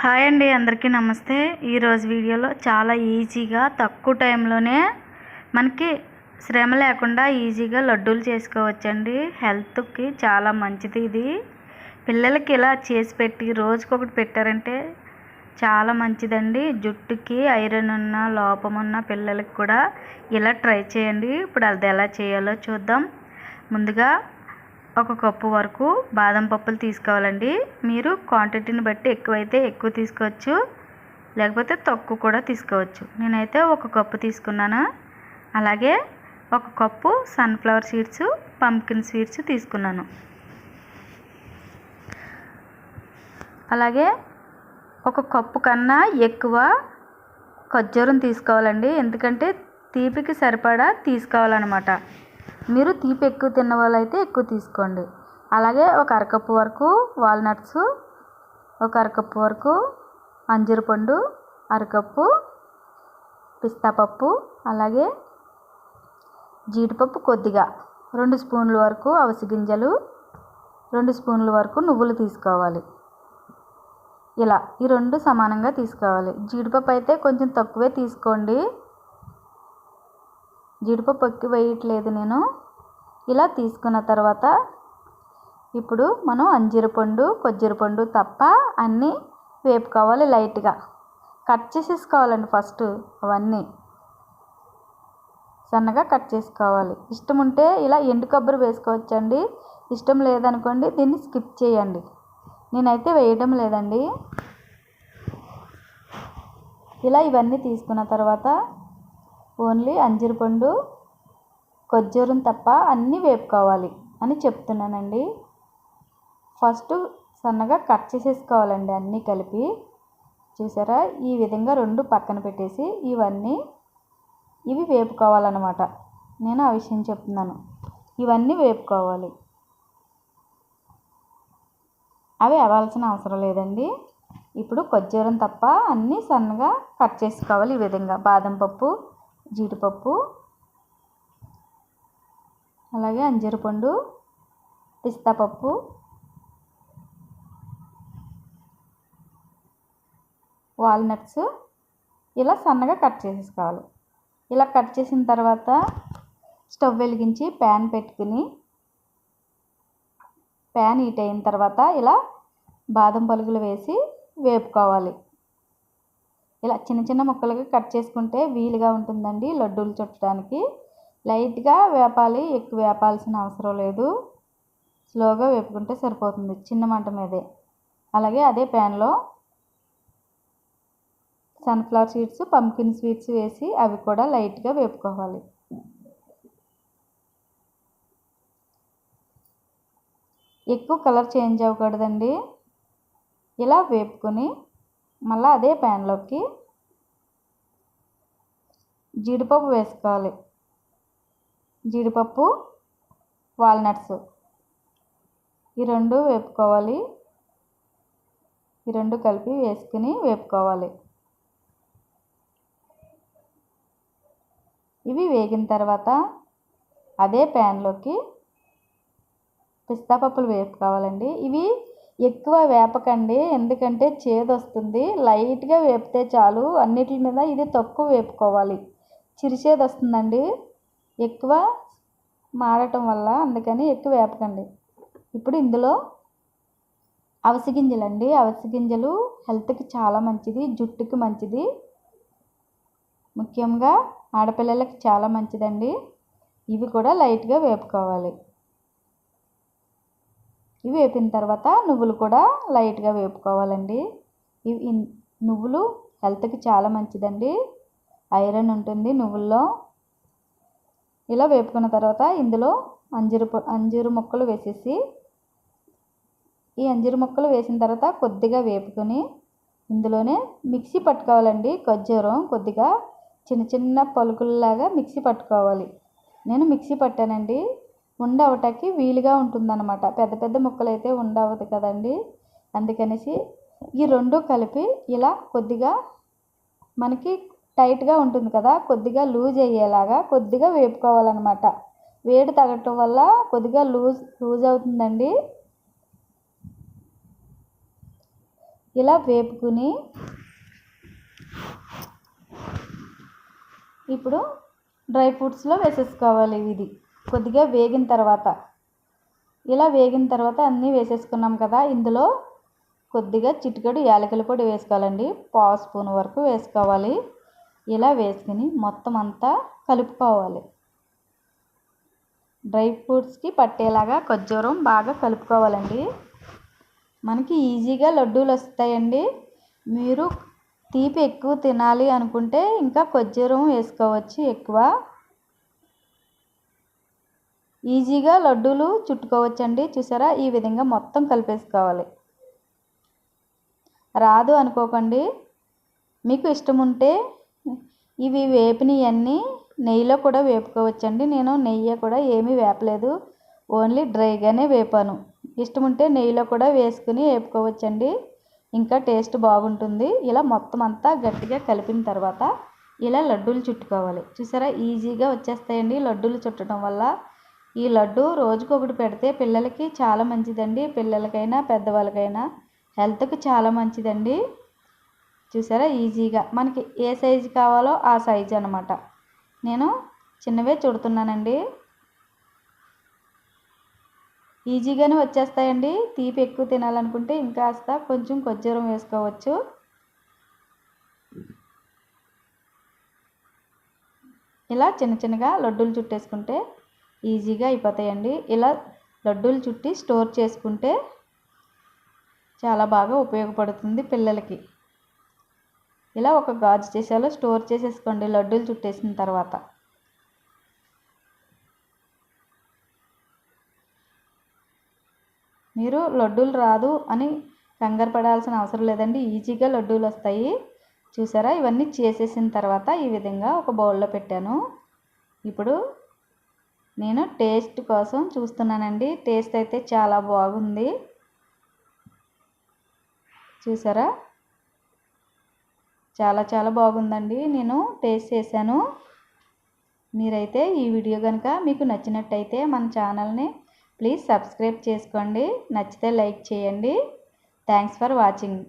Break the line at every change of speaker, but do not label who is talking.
Hi అండి, అందరికీ నమస్తే. ఈరోజు వీడియోలో చాలా ఈజీగా తక్కువ టైంలోనే మనకి శ్రమ లేకుండా ఈజీగా లడ్డూలు చేసుకోవచ్చండి. హెల్త్కి చాలా మంచిది ఇది. పిల్లలకి ఇలా చేసి పెట్టి రోజుకొకటి పెట్టారంటే చాలా మంచిదండి. జుట్టుకి ఐరన్ ఉన్న లోపం ఉన్న పిల్లలకి కూడా ఇలా ట్రై చేయండి. ఇప్పుడు అది ఎలా చేయాలో చూద్దాం. ముందుగా ఒక కప్పు వరకు బాదం పప్పులు తీసుకోవాలండి. మీరు క్వాంటిటీని బట్టి ఎక్కువైతే ఎక్కువ తీసుకోవచ్చు, లేకపోతే తక్కువ కూడా తీసుకోవచ్చు. నేనైతే ఒక కప్పు తీసుకున్నాను. అలాగే ఒక cup sunflower seeds, pumpkin seeds తీసుకున్నాను. అలాగే ఒక కప్పు కన్నా ఎక్కువ ఖర్జూరం తీసుకోవాలండి. ఎందుకంటే తీపికి సరిపడా తీసుకోవాలన్నమాట. మీరు తీపి ఎక్కువ తిన్న వాళ్ళైతే ఎక్కువ తీసుకోండి. అలాగే ఒక అరకప్పు వరకు వాల్నట్స్, ఒక అరకప్పు వరకు అంజూరు పండు, అరకప్పు పిస్తా పప్పు, అలాగే జీడిపప్పు కొద్దిగా, 2 స్పూన్ల వరకు అవిసె గింజలు, 2 స్పూన్ల వరకు నువ్వులు తీసుకోవాలి. ఇలా ఈ 2 సమానంగా తీసుకోవాలి. జీడిపప్పు అయితే కొంచెం తక్కువే తీసుకోండి. జీడిపప్పు ఎక్కువ వేయట్లేదు నేను. ఇలా తీసుకున్న తర్వాత ఇప్పుడు మనం అంజూరు పండు, ఖర్జూర పండు తప్ప అన్నీ వేపుకోవాలి. లైట్గా కట్ చేసేసుకోవాలండి. ఫస్ట్ అవన్నీ సన్నగా కట్ చేసుకోవాలి. ఇష్టం ఉంటే ఇలా ఎండు కొబ్బరి వేసుకోవచ్చండి. ఇష్టం లేదనుకోండి దీన్ని స్కిప్ చేయండి. నేనైతే వేయడం లేదండి. ఇలా ఇవన్నీ తీసుకున్న తర్వాత ఓన్లీ అంజూరు పండు, ఖర్జూరం తప్ప అన్నీ వేపుకోవాలి అని చెప్తున్నానండి. ఫస్ట్ సన్నగా కట్ చేసేసుకోవాలండి అన్నీ కలిపి. చూసారా, ఈ విధంగా 2 పక్కన పెట్టేసి ఇవి వేపుకోవాలన్నమాట. నేను ఆ విషయం చెప్తున్నాను. ఇవన్నీ వేపుకోవాలి. అవి అవ్వాల్సిన అవసరం లేదండి. ఇప్పుడు ఖర్జూరం తప్ప అన్నీ సన్నగా కట్ చేసుకోవాలి. ఈ విధంగా బాదం పప్పు, జీడిపప్పు, అలాగే అంజూరు పండు, పిస్తా పప్పు, వాల్నట్స్ ఇలా సన్నగా కట్ చేసేసుకోవాలి. ఇలా కట్ చేసిన తర్వాత స్టవ్ వెలిగించి ప్యాన్ పెట్టుకుని, ప్యాన్ హీట్ అయిన తర్వాత ఇలా బాదం పలుకులు వేసి వేపుకోవాలి. ఇలా చిన్న చిన్న ముక్కలుగా కట్ చేసుకుంటే వీలుగా ఉంటుందండి లడ్డూలు చుట్టడానికి. లైట్గా వేపాలి, ఎక్కువ వేపాల్సిన అవసరం లేదు. స్లోగా వేపుకుంటే సరిపోతుంది చిన్న మంట మీదే. అలాగే అదే ప్యాన్లో సన్ఫ్లవర్ సీడ్స్, పంకిన్ సీడ్స్ వేసి అవి కూడా లైట్గా వేపుకోవాలి. ఎక్కువ కలర్ చేంజ్ అవ్వకూడదండి. ఇలా వేపుకొని మళ్ళీ అదే ప్యాన్లోకి జీడిపప్పు వేసుకోవాలి. జీడిపప్పు, వాల్నట్స్ ఈ 2 వేపుకోవాలి. ఈ 2 కలిపి వేసుకుని వేపుకోవాలి. ఇవి వేగిన తర్వాత అదే ప్యాన్లోకి పిస్తా పప్పులు వేపుకోవాలండి. ఇవి ఎక్కువ వేపకండి, ఎందుకంటే చేదు వస్తుంది. లైట్గా వేపితే చాలు. అన్నిటి మీద ఇది తక్కువ వేపుకోవాలి. చిరుచేదు వస్తుందండి ఎక్కువ మాడటం వల్ల, అందుకని ఎక్కువ వేపకండి. ఇప్పుడు ఇందులో అవిసె గింజలండి. అవిసె గింజలు హెల్త్కి చాలా మంచిది, జుట్టుకి మంచిది, ముఖ్యంగా ఆడపిల్లలకి చాలా మంచిదండి. ఇవి కూడా లైట్గా వేపుకోవాలి. ఇవి వేపిన తర్వాత నువ్వులు కూడా లైట్గా వేపుకోవాలండి. ఇవి నువ్వులు హెల్త్కి చాలా మంచిదండి, ఐరన్ ఉంటుంది నువ్వుల్లో. ఇలా వేపుకున్న తర్వాత ఇందులో అంజూరు ముక్కలు వేసేసి, ఈ అంజూరు ముక్కలు వేసిన తర్వాత కొద్దిగా వేపుకొని ఇందులోనే మిక్సీ పట్టుకోవాలండి. ఖర్జూరం కొద్దిగా చిన్న చిన్న పలుకుల్లాగా మిక్సీ పట్టుకోవాలి. నేను మిక్సీ పట్టానండి. ఉండవటానికి వీలుగా ఉంటుందన్నమాట. పెద్ద పెద్ద ముక్కలు అయితే ఉండవదు కదండి. అందుకనేసి ఈ 2 కలిపి ఇలా కొద్దిగా మనకి టైట్గా ఉంటుంది కదా, కొద్దిగా లూజ్ అయ్యేలాగా కొద్దిగా వేపుకోవాలన్నమాట. వేడి తగ్గటం వల్ల కొద్దిగా లూజ్ అవుతుందండి. ఇలా వేపుకుని ఇప్పుడు డ్రై ఫ్రూట్స్లో వేసేసుకోవాలి. ఇది కొద్దిగా వేగిన తర్వాత, ఇలా వేగిన తర్వాత అన్నీ వేసేసుకున్నాం కదా, ఇందులో కొద్దిగా చిటికెడు యాలకుల పొడి వేసుకోవాలండి. 1/2 స్పూన్ వరకు వేసుకోవాలి. ఇలా వేసుకుని మొత్తం అంతా కలుపుకోవాలి. డ్రై ఫ్రూట్స్కి పట్టేలాగా ఖర్జూరం బాగా కలుపుకోవాలండి. మనకి ఈజీగా లడ్డూలు వస్తాయండి. మీరు తీపి ఎక్కువ తినాలి అనుకుంటే ఇంకా ఖర్జూరం వేసుకోవచ్చు ఎక్కువ. ఈజీగా లడ్డూలు చుట్టుకోవచ్చండి. చూసారా, ఈ విధంగా మొత్తం కలిపేసుకోవాలి. రాదు అనుకోకండి, మీకు ఇష్టం ఉంటే ఇవి వేపినవన్నీ నెయ్యిలో కూడా వేపుకోవచ్చండి. నేను నెయ్యి కూడా ఏమీ వేపలేదు, ఓన్లీ డ్రైగానే వేపాను. ఇష్టం ఉంటే నెయ్యిలో కూడా వేసుకుని వేపుకోవచ్చండి, ఇంకా టేస్ట్ బాగుంటుంది. ఇలా మొత్తం అంతా గట్టిగా కలిపిన తర్వాత ఇలా లడ్డూలు చుట్టుకోవాలి. చూసారా, ఈజీగా వచ్చేస్తాయండి లడ్డూలు చుట్టడం వల్ల. ఈ లడ్డు రోజుకొకటి పెడితే పిల్లలకి చాలా మంచిదండి. పిల్లలకైనా పెద్దవాళ్ళకైనా హెల్త్కి చాలా మంచిదండి. చూసారా, ఈజీగా మనకి ఏ సైజు కావాలో ఆ సైజు అనమాట. నేను చిన్నవే చుడుతున్నానండి. ఈజీగానే వచ్చేస్తాయండి. తీపి ఎక్కువ తినాలనుకుంటే ఇంకాస్త కొంచెం ఖర్జూరం వేసుకోవచ్చు. ఇలా చిన్న చిన్నగా లడ్డూలు చుట్టేసుకుంటే ఈజీగా అయిపోతాయండి. ఇలా లడ్డూలు చుట్టి స్టోర్ చేసుకుంటే చాలా బాగా ఉపయోగపడుతుంది పిల్లలకి. ఇలా ఒక గాజు సీసాలో స్టోర్ చేసేసుకోండి లడ్డూలు చుట్టేసిన తర్వాత. మీరు లడ్డూలు రాదు అని కంగారు పడాల్సిన అవసరం లేదండి, ఈజీగా లడ్డూలు వస్తాయి. చూసారా, ఇవన్నీ చేసేసిన తర్వాత ఈ విధంగా ఒక బౌల్లో పెట్టాను. ఇప్పుడు నేను టేస్ట్ కోసం చూస్తున్నానండి. టేస్ట్ అయితే చాలా బాగుంది. చూసారా, చాలా చాలా బాగుందండి. నేను టేస్ట్ చేశాను. మీరైతే ఈ వీడియో కనుక మీకు నచ్చినట్టయితే మన ఛానల్ని ప్లీజ్ సబ్స్క్రైబ్ చేసుకోండి. నచ్చితే లైక్ చేయండి. Thanks for watching.